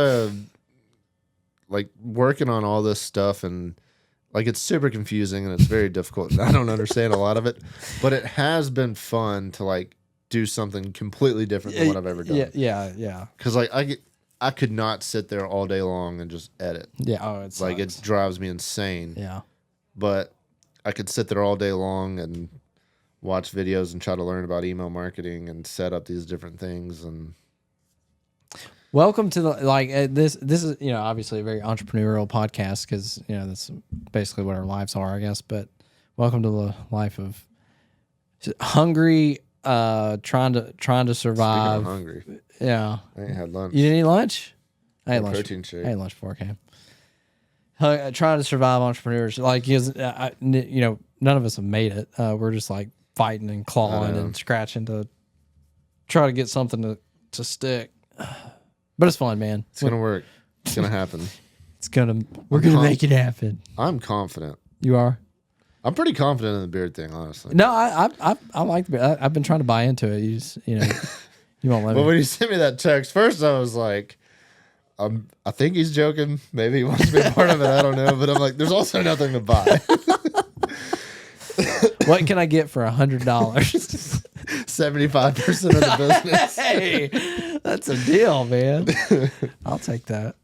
Like working on all this stuff and. Like, it's super confusing and it's very difficult. And I don't understand a lot of it, but it has been fun to like do something completely different than what I've ever done. Yeah. Because like I could not sit there all day long and just edit. Yeah. Oh, it's Like it drives me insane. Yeah. But I could sit there all day long and watch videos and try to learn about email marketing and set up these different things. And welcome to the this is obviously a very entrepreneurial podcast because that's basically what our lives are, I guess. But welcome to the life of hungry, trying to survive. Speaking of hungry, Yeah, I ain't had lunch. you didn't eat lunch? I ate lunch. Protein shake. I ate lunch before I came. Trying to survive entrepreneurs, like none of us have made it. We're just like fighting and clawing and scratching to try to get something to stick. But it's fun, man. It's gonna work. It's gonna happen. We're gonna make it happen. I'm confident. You are? I'm pretty confident in the beard thing, honestly. No, I like the beard. I've been trying to buy into it. You won't let But me. when you sent me that text, first I was like, I think he's joking. Maybe he wants to be a part of it. I don't know. But I'm like, there's also nothing to buy. What can I get for $100? 75% of the business. Hey, that's a deal, man. I'll take that.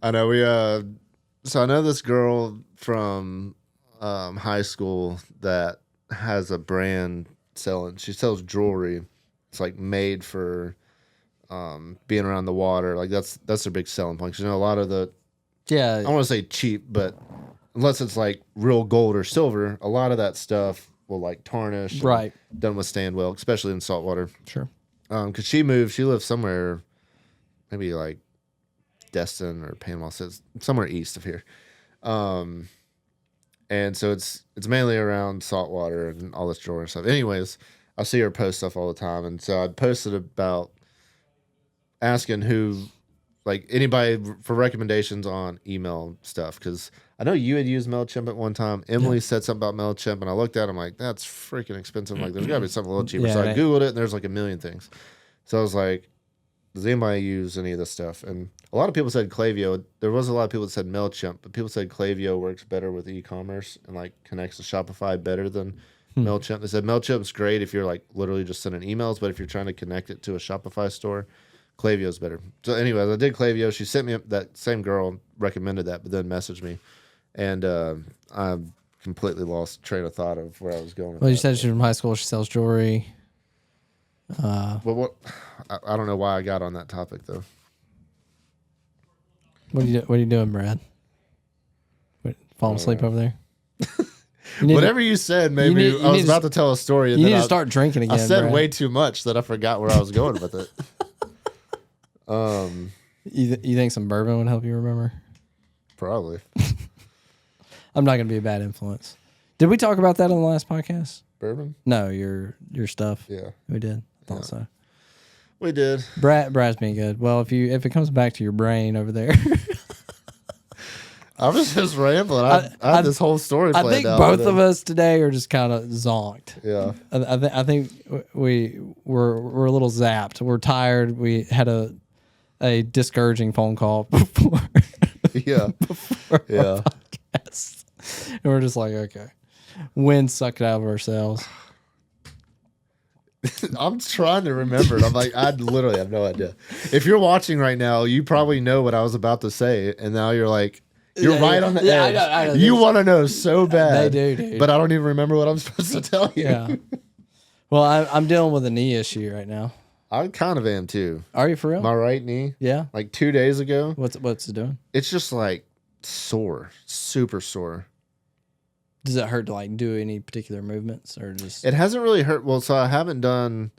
I know so I know this girl from high school that has a brand selling. She sells jewelry. It's like made for being around the water. Like that's their big selling point. 'Cause, a lot of the I don't want to say cheap, but unless it's like real gold or silver, a lot of that stuff will like tarnish. Right. Doesn't withstand well, especially in salt water. Sure. Because she lives somewhere, maybe like Destin or Panama City, somewhere east of here. And so it's mainly around salt water and all this jewelry and stuff. Anyways, I see her post stuff all the time. And so I'd posted about asking like anybody for recommendations on email stuff. Because I know you had used MailChimp at one time. Emily said something about MailChimp, and I looked at it, I'm like, that's freaking expensive. I'm like, there's got to be something a little cheaper. Yeah, so I Googled it, and there's like a million things. So I was like, does anybody use any of this stuff? And a lot of people said Klaviyo. There was a lot of people that said MailChimp, but people said Klaviyo works better with e-commerce and like connects to Shopify better than MailChimp. They said MailChimp's great if you're like literally just sending emails, but if you're trying to connect it to a Shopify store, Klaviyo's better. So anyways, I did Klaviyo. She sent me that same girl recommended that, but then messaged me. And I completely lost train of thought of where I was going. Well, you said she's from high school. She sells jewelry. But what? I don't know why I got on that topic though. What are you doing, Brad? Falling asleep over there? Whatever you said, maybe I was about to tell a story. And you then need to start drinking again. I said Brad. way too much that I forgot where I was going with it. You think some bourbon would help you remember? Probably. I'm not going to be a bad influence. Did we talk about that on the last podcast? Bourbon? No, your stuff. Yeah, We did. I thought so. we did. Brad's being good. Well, if it comes back to your brain over there, I was just rambling. I had this whole story I planned think out. both of us today are just kind of zonked. Yeah. I think we're a little zapped. We're tired. We had a discouraging phone call before. Yeah. Yeah. Podcast. And we're just like, okay, wind sucked it out of ourselves. I'm trying to remember it. I'm like, I literally have no idea. If you're watching right now, you probably know what I was about to say, and now you're like, you're right on the edge. I know. You want to know so bad. They do, dude. But I don't even remember what I'm supposed to tell you. Yeah. Well, I'm dealing with a knee issue right now. I kind of am too. Are you for real? My right knee, Yeah. like 2 days ago, What's it doing? it's just like sore, super sore. Does it hurt to like do any particular movements or just? It hasn't really hurt. Well, so I haven't ran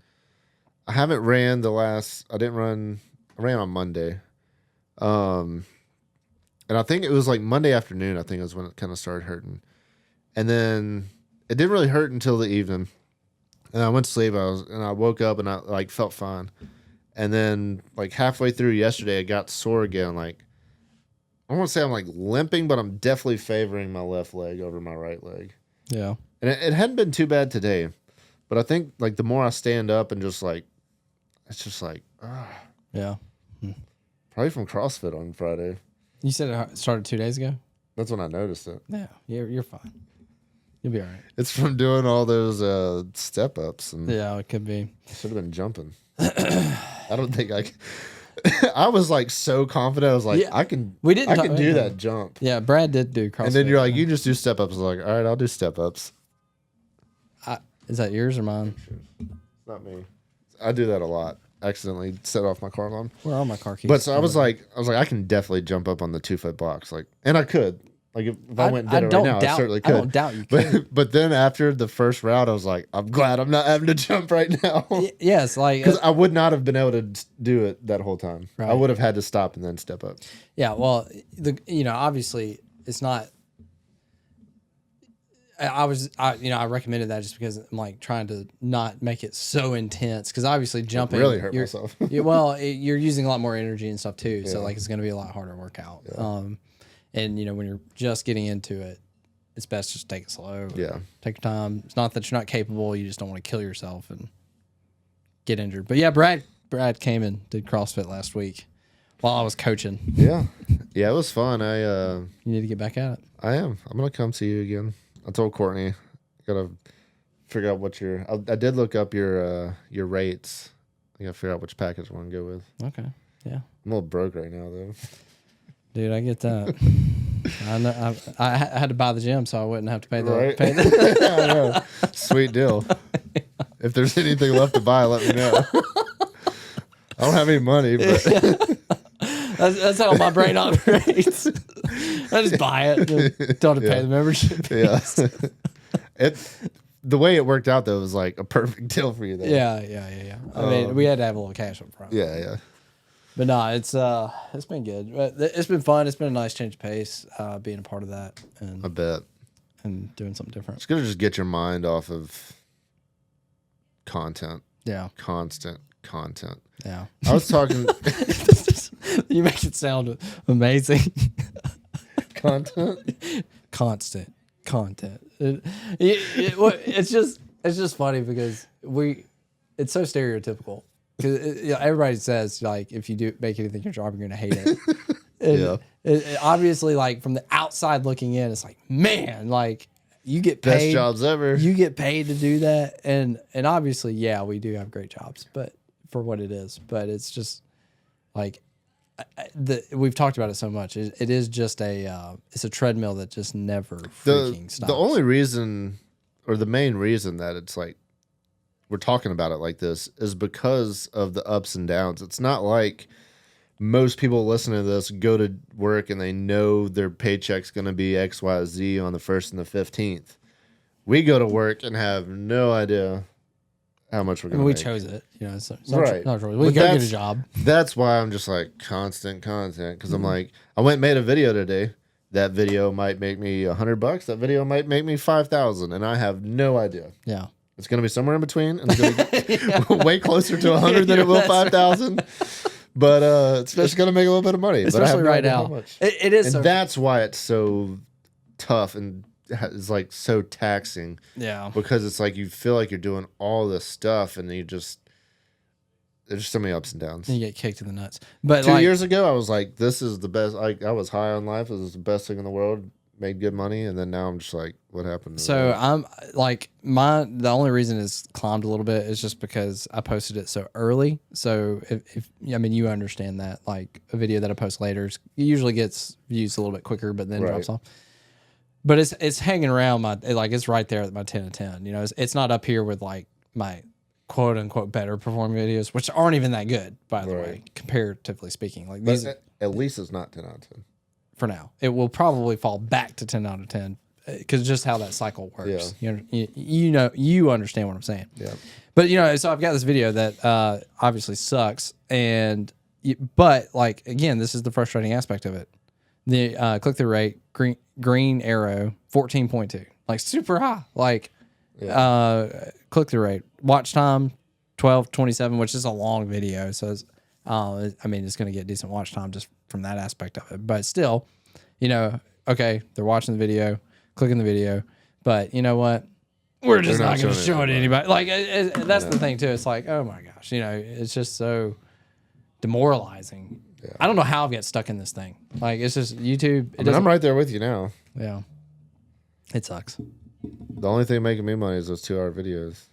I ran on Monday. and I think it was like Monday afternoon. I think was when it kind of started hurting, and then it didn't really hurt until the evening. And I went to sleep. I woke up and I like felt fine. And then like halfway through yesterday, it got sore again. Like I won't say I'm like limping, but I'm definitely favoring my left leg over my right leg. Yeah. And it hadn't been too bad today, but I think like the more I stand up and just like, it's just like, Yeah. probably from CrossFit on Friday. You said it started 2 days ago? That's when I noticed it. Yeah. You're fine. You'll be all right. It's from doing all those step ups and Yeah, it could be. should have been jumping. I don't think I was like so confident. I was like, Yeah, I can we do that jump. Yeah, Brad did do CrossFit. And then you're like, you just do step ups. I was like, all right, I'll do step ups. Is that yours or mine? Not me. I do that a lot. Accidentally set off my car alarm. Where are my car keys? But so I was like, I can definitely jump up on the 2-foot blocks. Like, and I could. Like if I went and did it right now, I certainly could. I don't doubt you could. But then after the first round, I was like, I'm glad I'm not having to jump right now. Yes, like Because I would not have been able to do it that whole time. Right. I would have had to stop and then step up. yeah. Well, obviously it's not. I recommended that just because I'm like trying to not make it so intense because obviously jumping Really hurt myself. you're using a lot more energy and stuff too, so Yeah. like it's going to be a lot harder workout. Yeah. And when you're just getting into it, it's best just take it slow. Yeah. Take your time. It's not that you're not capable; you just don't want to kill yourself and get injured. But yeah, Brad came and did CrossFit last week while I was coaching. Yeah. Yeah, it was fun. You need to get back at it. I am. I'm gonna come see you again. I told Courtney, gotta figure out what I did look up your rates. I gotta figure out which package I want to go with. Okay. Yeah. I'm a little broke right now though. Dude, I get that. I know. I had to buy the gym, so I wouldn't have to pay the. Right? Pay the I know. Sweet deal. If there's anything left to buy, let me know. I don't have any money, but that's how my brain operates. I just buy it. Don't have to pay the membership. yeah. The way it worked out though was like a perfect deal for you. Though. Yeah. I mean, we had to have a little cash up front. Yeah. But no, it's been good. It's been fun. It's been a nice change of pace, being a part of that I and bet. doing something different. It's gonna just get your mind off of content. Yeah. Constant content. Yeah. I was talking You make it sound amazing. content. Constant content. It's just funny because it's so stereotypical. Because everybody says like if you do make anything your job, you're gonna hate it. And it obviously, like from the outside looking in, it's like, man, like you get paid. Best jobs ever. You get paid to do that, and obviously, yeah, we do have great jobs, but for what it is, but it's just like we've talked about it so much. It is just it's a treadmill that just never freaking stops. The only reason, or the main reason that it's like we're talking about it like this is because of the ups and downs. It's not like most people listening to this go to work and they know their paycheck's going to be XYZ on the 1st and the 15th. We go to work and have no idea how much we're going to make. We chose it. It's Right. not we go get a job. That's why I'm just like constant content because I'm like, I went and made a video today. That video might make me $100. That video might make me 5,000, and I have no idea. Yeah. It's going to be somewhere in between, and it's going to be way closer to 100 than it will 5,000. But it's just going to make a little bit of money. Especially but I have no right idea now. how much. It is. And that's why it's so tough and it's like so taxing. Yeah. Because it's like you feel like you're doing all this stuff, and there's just so many ups and downs. And you get kicked in the nuts. But 2 years ago, I was like, this is the best. I was high on life. This is the best thing in the world. Made good money. And then now I'm just like, what happened? So I'm like, the only reason it's climbed a little bit is just because I posted it so early. So if you understand that, like a video that I post later it usually gets views a little bit quicker, but then drops off. But it's hanging around it's right there at my 10 of 10. It's not up here with like my quote unquote better performing videos, which aren't even that good, by the way, comparatively speaking. Like these, at least it's not 10 out of 10. For now, it will probably fall back to 10 out of 10 because just how that cycle works. Yeah. You understand what I'm saying. Yeah. But so I've got this video that obviously sucks, but like again, this is the frustrating aspect of it. The click-through rate, green arrow, 14.2. Like super high. Like click-through rate. Watch time, 12:27, which is a long video. So, it's, I mean, it's going to get decent watch time just from that aspect of it. But still, you know, okay, they're watching the video, clicking the video. But you know what? We're just not going to show it to anybody. Like, that's the thing, too. It's like, oh, my gosh. You know, it's just so demoralizing. Yeah. I don't know how I've got stuck in this thing. Like, it's just YouTube. I'm right there with you now. Yeah. It sucks. The only thing making me money is those 2-hour videos.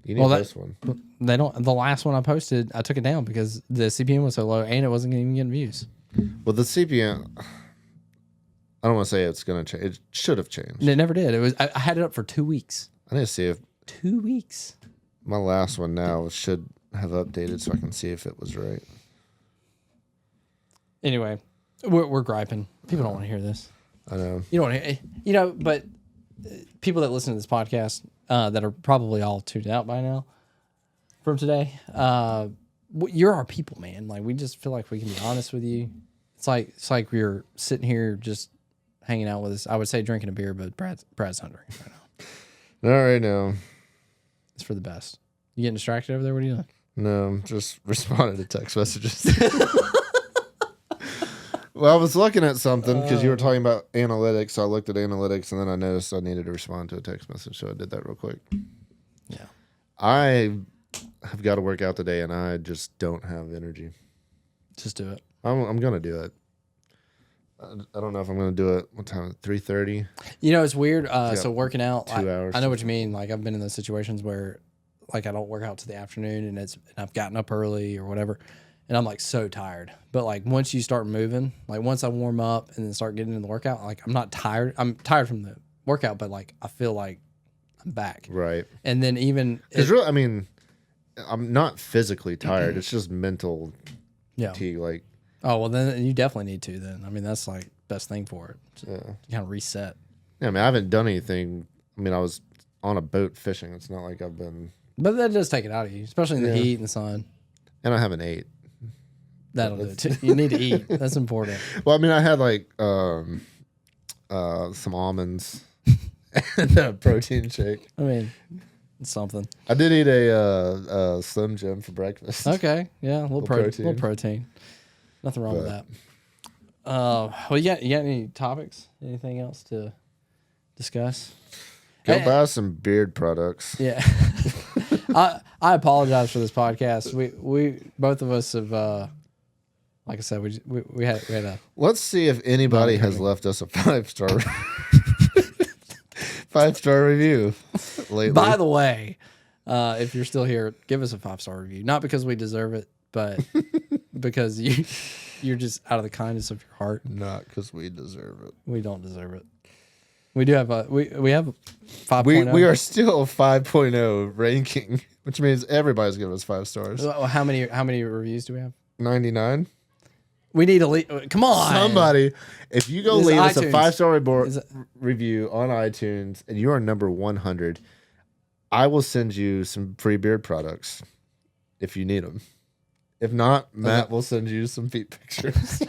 You need this one. They don't. The last one I posted, I took it down because the CPM was so low and it wasn't even getting views. Well, the CPM, I don't want to say it's going to change. It should have changed. It never did. It was. I had it up for 2 weeks. I need to see if 2 weeks. My last one now should have updated so I can see if it was right. Anyway, we're griping. People don't want to hear this. I know. You don't want to hear, you know, but people that listen to this podcast that are probably all tuned out by now from today, you're our people, man. Like, we just feel like we can be honest with you. It's like we're sitting here just hanging out with us. I would say drinking a beer, but Brad's not drinking right now. Not right now. It's for the best. You getting distracted over there? What are you doing? No, I'm just responding to text messages. Well, I was looking at something because you were talking about analytics. So I looked at analytics and then I noticed I needed to respond to a text message. So I did that real quick. Yeah. I have got to work out today and I just don't have energy. Just do it. I'm going to do it. I don't know if I'm going to do it. What time? 3:30? You know, it's weird. So working out, 2 hours. I know what you mean. Like, I've been in those situations where like I don't work out to the afternoon and I've gotten up early or whatever. And I'm like so tired. But like once you start moving, like once I warm up and then start getting in the workout, like I'm not tired. I'm tired from the workout, but like I feel like I'm back. Right. And then even because really, I mean, I'm not physically tired. It's just mental fatigue. Like, oh well, then you definitely need to. Then I mean, that's like best thing for it. Yeah. Kind of reset. Yeah, I mean, I haven't done anything. I mean, I was on a boat fishing. It's not like I've been. But that does take it out of you, especially in the heat and the sun. And I haven't ate. That'll do it too. You need to eat. That's important. Well, I mean, I had like some almonds and a protein shake. I mean, it's something. I did eat a Slim Jim for breakfast. Okay, yeah, a little protein. Little protein. Nothing wrong with that. Well, you got any topics? Anything else to discuss? Go buy some beard products. Yeah. I apologize for this podcast. We both of us have. Like I said, we had a. Let's see if anybody has left us a 5-star 5-star review lately. By the way, if you're still here, give us a 5-star review. Not because we deserve it, but because you're just out of the kindness of your heart. Not because we deserve it. We don't deserve it. We do have we have 5.0. We are still 5.0 ranking, which means everybody's giving us 5 stars. Well, how many reviews do we have? 99. We need to come on. Somebody, if you go leave us a 5-star review on iTunes and you are number 100, I will send you some free beard products if you need them. If not, Matt will send you some feet pictures.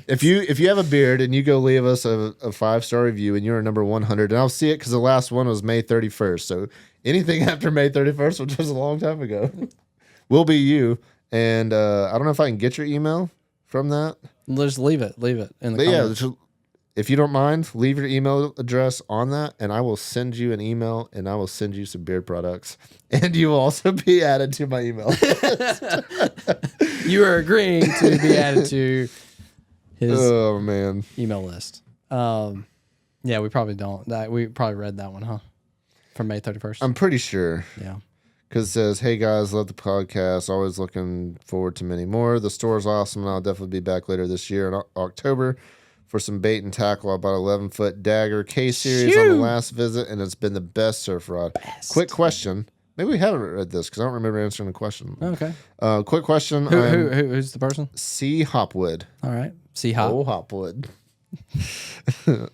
If you have a beard and you go leave us a 5-star review and you're number 100, and I'll see it because the last one was May 31st. So anything after May 31st, which was a long time ago, will be you. And I don't know if I can get your email from that. Just leave it in the comments. Yeah, if you don't mind, leave your email address on that, and I will send you an email, and I will send you some beard products, and you will also be added to my email. You are agreeing to be added to his email list. Yeah, we probably don't. We probably read that one, huh? From May 31st. I'm pretty sure. Yeah. Because it says, hey guys, love the podcast. Always looking forward to many more. The store is awesome, and I'll definitely be back later this year in October for some bait and tackle. I bought an 11-foot Dagger K-Series on the last visit, and it's been the best surf rod. Quick question. Maybe we haven't read this because I don't remember answering the question. Okay. Quick question. Who's the person? C. Hopwood. All right. C. Hop. Oh, Hopwood.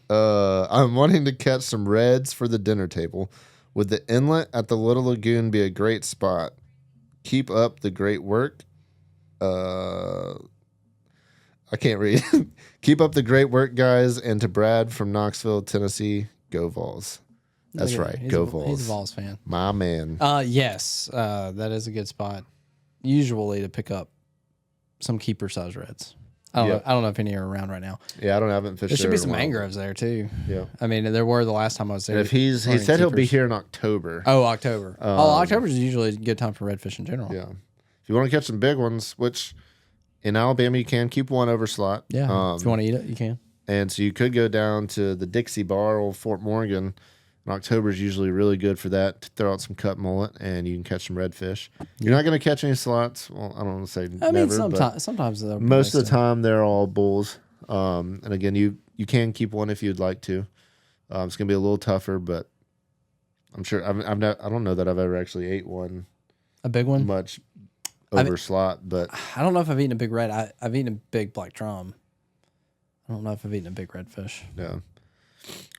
I'm wanting to catch some reds for the dinner table. Would the inlet at the Little Lagoon be a great spot? Keep up the great work. I can't read. Keep up the great work, guys. And to Brad from Knoxville, Tennessee, go Vols. That's Look at right. him. Go He's Vols. a Vols fan. My man. Yes, that is a good spot. Usually to pick up some keeper size reds. I don't know if any are around right now. Yeah, I haven't fished There should be in a some while. mangroves there too. Yeah. I mean, there were the last time I was there. And if he learning said he'll be keepers. here in October. Oh, October. October is usually a good time for redfish in general. Yeah. If you want to catch some big ones, which in Alabama you can keep one over slot. Yeah. If you want to eat it, you can. And so you could go down to the Dixie Bar, old Fort Morgan. And October is usually really good for that. To throw out some cut mullet, and you can catch some redfish. You're not going to catch any slots. Well, I don't want to say I never, mean, but sometimes most of the time they're all bulls. And again, you can keep one if you'd like to. It's going to be a little tougher, but I'm sure. I don't know that I've ever actually ate one a big one. much over slot, but I don't know if I've eaten a big red. I've eaten a big black drum. I don't know if I've eaten a big redfish. yeah.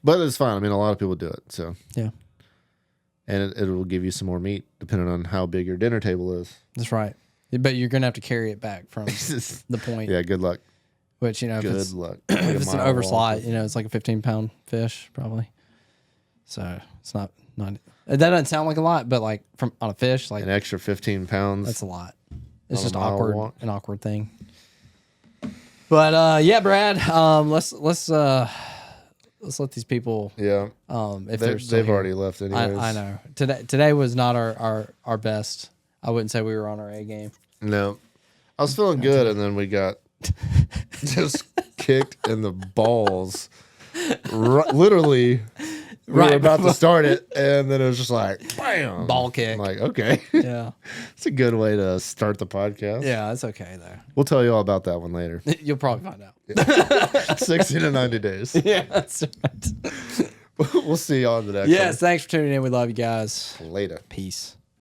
But it's fine. I mean, a lot of people do it, so Yeah, and it will give you some more meat depending on how big your dinner table is. that's right. But you're gonna have to carry it back from the point. Yeah, good luck. Which if Good it's, luck. if it's an overslot, it's like a 15-pound fish probably. So it's not. That doesn't sound like a lot, but like on a fish, like An extra 15 pounds. that's a lot. It's On a just mile awkward, walk. an awkward thing. But yeah, Brad, let's let these people. Yeah. If they're still They've here. already left anyways. I know. Today was not our best. I wouldn't say we were on our A game. No. I was feeling good, and then we got just kicked in the balls. Literally, we were about to start it, and then it was just like, bam. Ball kick. I'm like, okay. Yeah. It's a good way to start the podcast. Yeah, that's okay though. We'll tell you all about that one later. You'll probably find out. 60 to 90 days. Yeah, that's right. We'll see you on the next Yes, thanks for tuning in. We love you guys. one. Later. Peace.